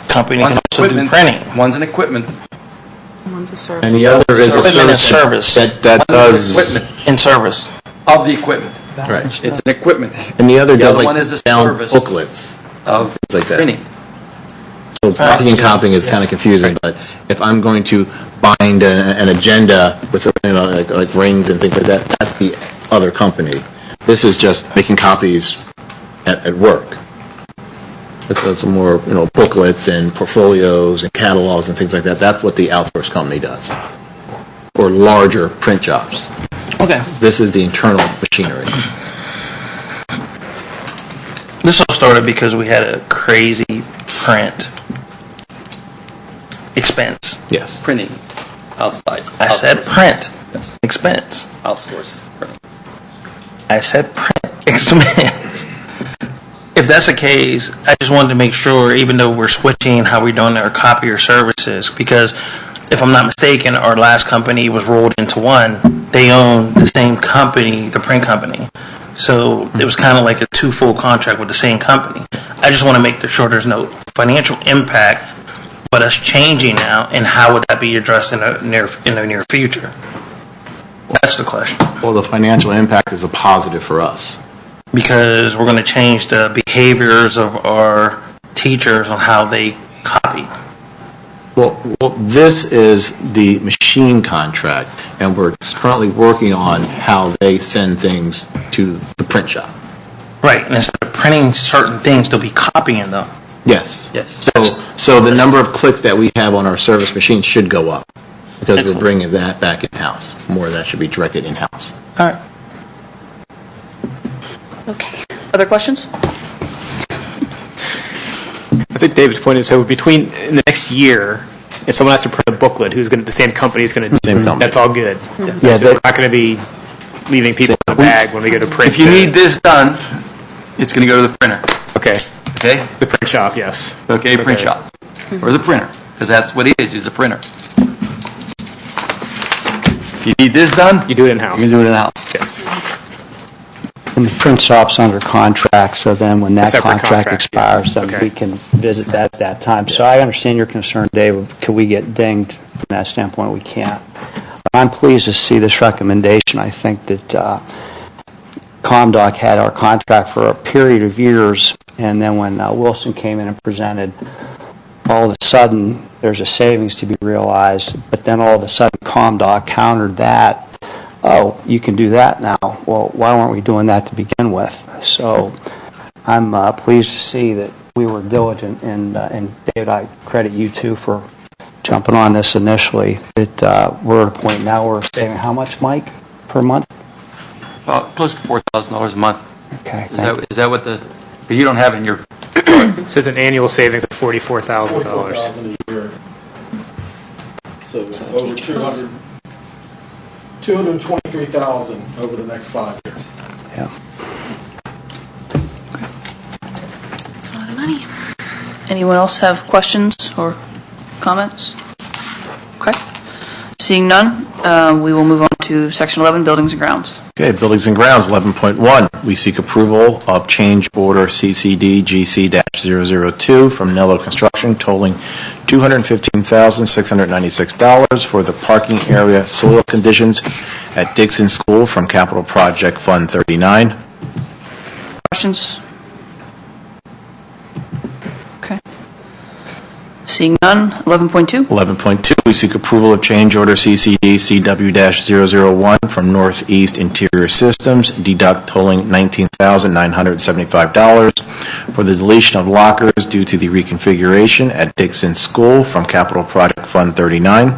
company can also do printing. One's an equipment. One's a service. And the other is a Equipment and service service. that does Equipment. In service. Of the equipment. Right. It's an equipment. And the other does one is a bound service booklets of things like that. printing. So printing and copying is kind of confusing, but if I'm going to bind an agenda with like rings and things like that, that's the other company. This is just making copies at work. It's more booklets and portfolios and catalogs and things like that. That's what the outsourced company does, or larger print jobs. Okay. This is the internal machinery. This all started because we had a crazy print expense. Yes. Printing outside. I said print expense. Outsource printing. I said print expense. If that's the case, I just wanted to make sure, even though we're switching how we're doing our copier services, because if I'm not mistaken, our last company was rolled into one. They own the same company, the print company. So it was kind of like a two-full contract with the same company. I just want to make sure there's no financial impact, but us changing now, and how would that be addressed in the near future? That's the question. Well, the financial impact is a positive for us. Because we're going to change the behaviors of our teachers on how they copy. Well, this is the machine contract, and we're currently working on how they send things to the print shop. Right, and instead of printing certain things, they'll be copying them. Yes. Yes. So the number of clicks that we have on our service machine should go up, because we're bringing that back in-house. More of that should be directed in-house. All right. Okay. Other questions? I think David's point is, so between in the next year, if someone has to print a booklet, the same company is going to do it. That's all good. Yeah, So we're not going to be leaving people in the bag when we go to print. If you need this done, it's going to go to the printer. Okay. Okay? The print shop, yes. Okay, print shop. Or the printer, because that's what he is. He's a printer. If you need this done, you do it in-house. You can do it in-house. Yes. And the print shop's under contract, so then when that separate contract contract, expires, yes. then Okay. we can visit that at that time. So I understand your concern, David. Could we get dinged from that standpoint? We can't. But I'm pleased to see this recommendation. I think that ComDoc had our contract for a period of years, and then when Wilson came in and presented, all of a sudden there's a savings to be realized, but then all of a sudden ComDoc countered that. Oh, you can do that now. Well, why weren't we doing that to begin with? So I'm pleased to see that we were diligent, and David, I credit you too for jumping on this initially, that we're at a point now where we're saving how much, Mike, per month? Close to $4,000 a month. Okay. Is that what the, because you don't have it in your, It says an annual savings of $44,000. $44,000 a year. So over 223,000 over the next 5 years. Yeah. That's a lot of money. Anyone else have questions or comments? Okay. Seeing none, we will move on to Section 11, Buildings and Grounds. Okay, Buildings and Grounds, 11.1. We seek approval of change order CCD GC-002 from Nello Construction totaling $215,696 for the parking area soil conditions at Dixon School from Capital Project Fund 39. Questions? Okay. Seeing none, 11.2. 11.2, we seek approval of change order CCD CW-001 from Northeast Interior Systems, deduct totaling $19,975 for the deletion of lockers due to the reconfiguration at Dixon School from Capital Project Fund 39.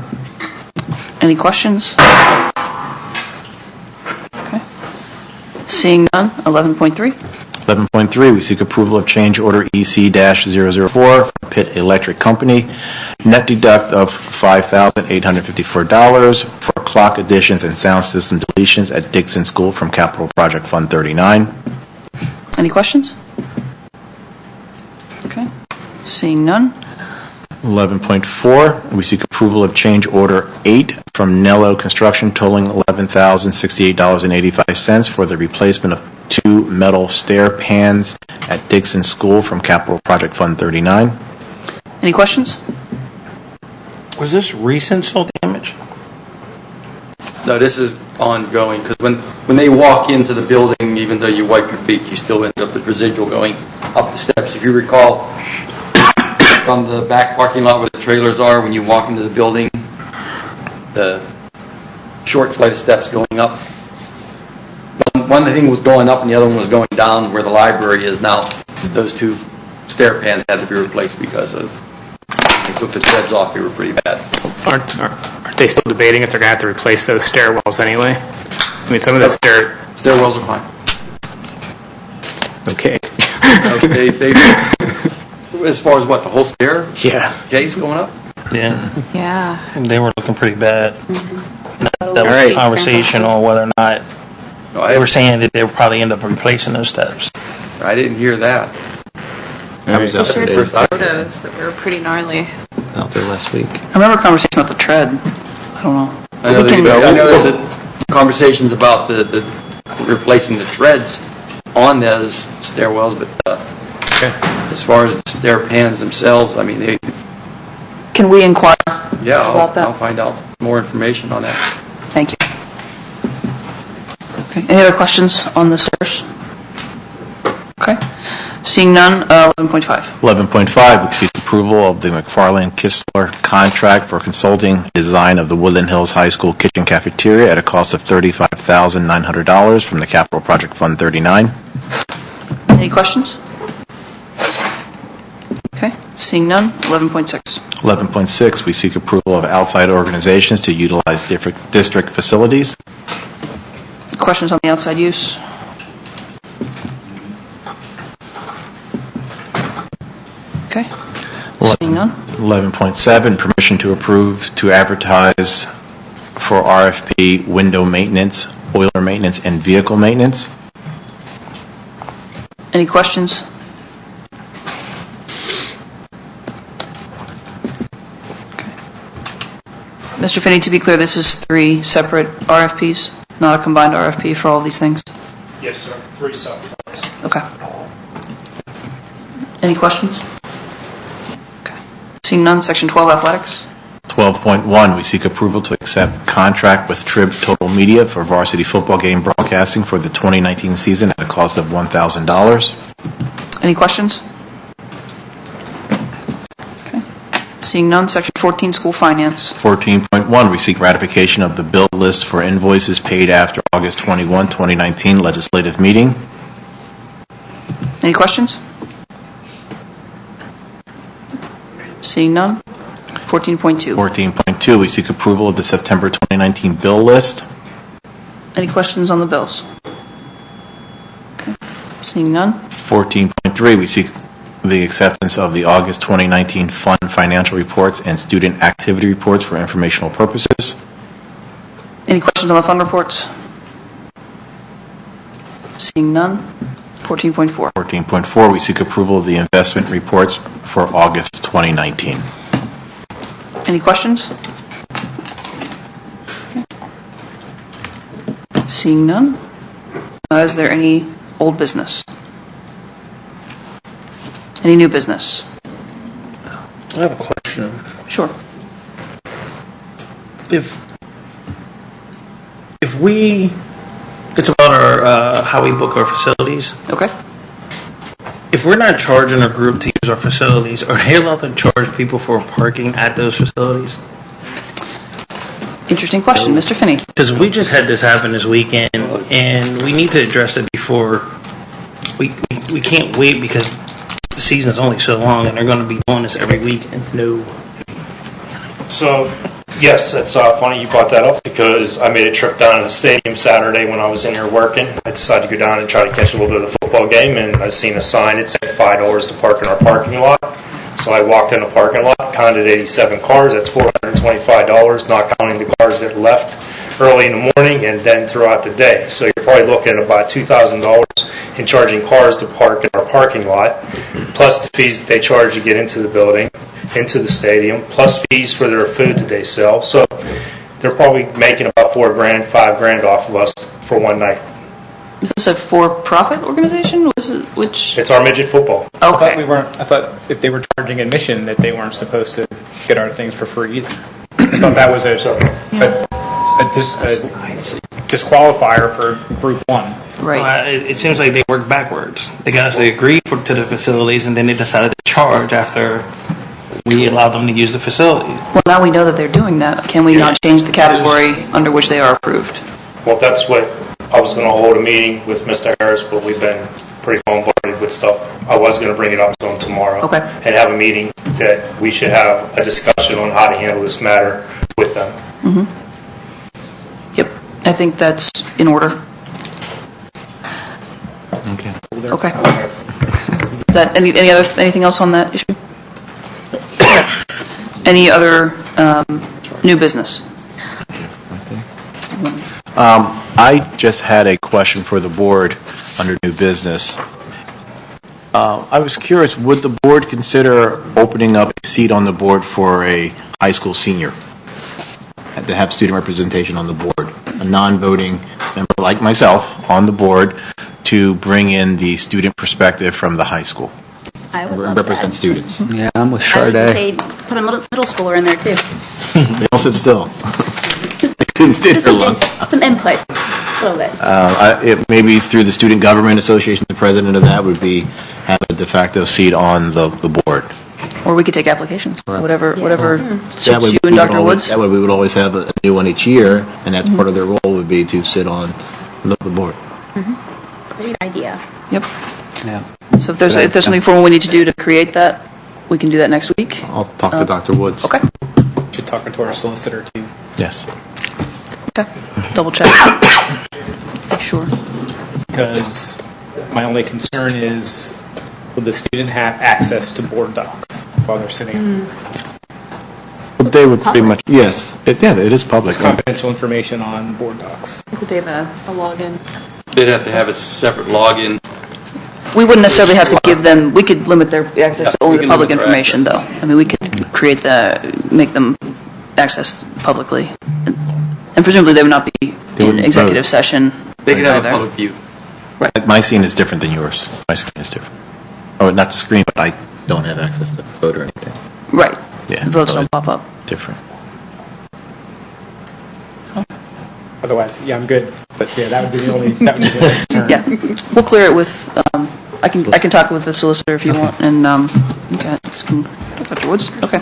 Any questions? Okay. Seeing none, 11.3. 11.3, we seek approval of change order EC-004 from Pitt Electric Company, net deduct of $5,854 for clock additions and sound system deletions at Dixon School from Capital Project Fund 39. Any questions? Okay. Seeing none, 11.4, we seek approval of change order 8 from Nello Construction totaling $11,068.85 for the replacement of 2 metal stair pans at Dixon School from Capital Project Fund 39. any questions? Was this recent soil damage? No, this is ongoing, because when they walk into the building, even though you wipe your feet, you still end up with residual going up the steps. If you recall, from the back parking lot where the trailers are, when you walk into the building, the short flight of steps going up. One thing was going up and the other one was going down where the library is now. Those 2 stair pans had to be replaced because of, they took the treads off, they were pretty bad. Aren't they still debating if they're going to have to replace those stairwells anyway? I mean, some of those stairwells are fine. Okay. As far as what, the whole stair? Yeah. Case going up? Yeah. Yeah. They were looking pretty bad. That was right. a conversation on whether or not they were saying that they would probably end up replacing those steps. I didn't hear that. I was up Shared there. some photos that were pretty gnarly. Out there last week. I remember a conversation about the tread. I don't know. I know there's conversations about the replacing the treads on those stairwells, but as far as the stair pans themselves, I mean, they. Can we inquire Yeah, about that? I'll find out more information on that. Thank you. Okay. Any other questions on the stairs? Okay. Seeing none, 11.5. 11.5, we seek approval of the McFarland Kistler contract for consulting design of the Woodland Hills High School kitchen cafeteria at a cost of $35,900 from the Capital Project Fund 39. Any questions? Okay. Seeing none, 11.6. 11.6, we seek approval of outside organizations to utilize district facilities. Questions on the outside use? Okay. Seeing none. 11.7, permission to approve to advertise for RFP window maintenance, boiler maintenance, and vehicle maintenance. Any questions? Okay. Mr. Finney, to be clear, this is 3 separate RFPs, not a combined RFP for all of these things? Yes, sir. 3 separate. Okay. Any questions? Okay. Seeing none, Section 12, Athletics. 12.1, we seek approval to accept contract with Trib Total Media for varsity football game broadcasting for the 2019 season at a cost of $1,000. Any questions? Okay. Seeing none, Section 14, School Finance. 14.1, we seek ratification of the bill list for invoices paid after August 21, 2019 legislative meeting. Any questions? Seeing none, 14.2. 14.2, we seek approval of the September 2019 bill list. Any questions on the bills? Okay. Seeing none, 14.3, we seek the acceptance of the August 2019 fund financial reports and student activity reports for informational purposes. any questions on the fund reports? Seeing none, 14.4. 14.4, we seek approval of the investment reports for August 2019. Any questions? Seeing none, is there any old business? Any new business? I have a question. Sure. If we, it's about our how we book our facilities. Okay. If we're not charging a group to use our facilities, are they allowed to charge people for parking at those facilities? Interesting question, Mr. Finney. Because we just had this happen this weekend, and we need to address it before we can't wait because the season's only so long, and they're going to be doing this every weekend. No. So, yes, it's funny you brought that up because I made a trip down to the stadium Saturday when I was in here working. I decided to go down and try to catch a little bit of the football game, and I seen a sign that said $5 to park in our parking lot. So I walked in the parking lot, counted 87 cars. That's $425, not counting the cars that left early in the morning and then throughout the day. So you're probably looking at about $2,000 in charging cars to park in our parking lot, plus the fees that they charge to get into the building, into the stadium, plus fees for their food that they sell. So they're probably making about $4,000, $5,000 off of us for one night. Is this a for-profit organization? Which? It's our midget football. Okay. I thought if they were charging admission that they weren't supposed to get our things for free either. I thought that was a disqualifier for Group 1. Right. It seems like they work backwards. They got us to agree to the facilities, and then they decided to charge after we allowed them to use the facilities. Well, now we know that they're doing that. Can we not change the category under which they are approved? Well, that's what I was going to hold a meeting with Mr. Harris, but we've been pretty bombarded with stuff. I was going to bring it up to him tomorrow and have a meeting that we should have a discussion on how to handle this matter with them. Mm-hmm. Yep, I think that's in order. Okay. Okay. Is that anything else on that issue? Any other new business? I just had a question for the board under new business. I was curious, would the board consider opening up a seat on the board for a high school senior to have student representation on the board, a non-voting member like myself on the board to bring in the student perspective from the high school? I would love represent that. students. Yeah, I'm with I would Sade. say put a middle schooler in there too. They all sit still. They couldn't stay there long. Some input, a little bit. Maybe through the Student Government Association, the president of that would be have a de facto seat on the board. Or we could take applications, whatever suits That way you we and would Dr. always- Woods. That way we would always have a new one each year, and that's part of their role would be to sit on the board. Great idea. Yep. Yeah. So if there's something formal we need to do to create that, we can do that next week. I'll talk to Dr. Woods. Okay. Should talk to our solicitor too. Yes. Okay. Double check. Make sure. Because my only concern is, will the student have access to board docs while they're sitting? But they would pretty much, yes. It is public. There's confidential information on board docs. Could they have a login? They'd have to have a separate login. We wouldn't necessarily have to give them, we could limit their access to only we the can public limit their information, though. I mean, we could make them access publicly. And presumably they would not be in wouldn't executive vote. session. They could have either. a public view. Right. My scene is different than yours. My screen is different. Oh, not the screen, but I don't have access to vote or anything. Right. Yeah. The votes so don't pop up. Different. Otherwise, yeah, I'm good. But yeah, that would be the only concern. Yeah. We'll clear it with, I can talk with the solicitor if you want, and you guys can, Dr. Woods? Okay.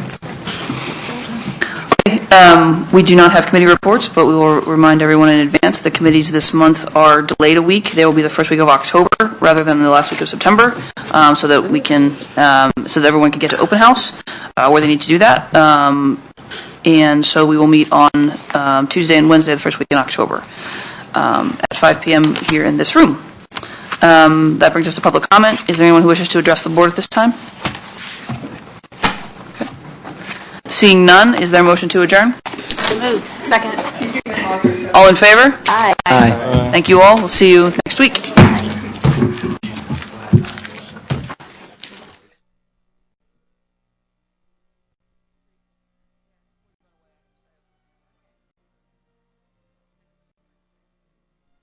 We do not have committee reports, but we will remind everyone in advance the committees this month are delayed a week. They will be the first week of October rather than the last week of September, so that we can, so that everyone can get to open house where they need to do that. And so we will meet on Tuesday and Wednesday, the first week in October, at 5 p.m. here in this room. That brings us to public comment. Is there anyone who wishes to address the board at this time? Okay. Seeing none, is there a motion to adjourn? So moved. Second. All in favor? Aye. Thank you all. We'll see you next week.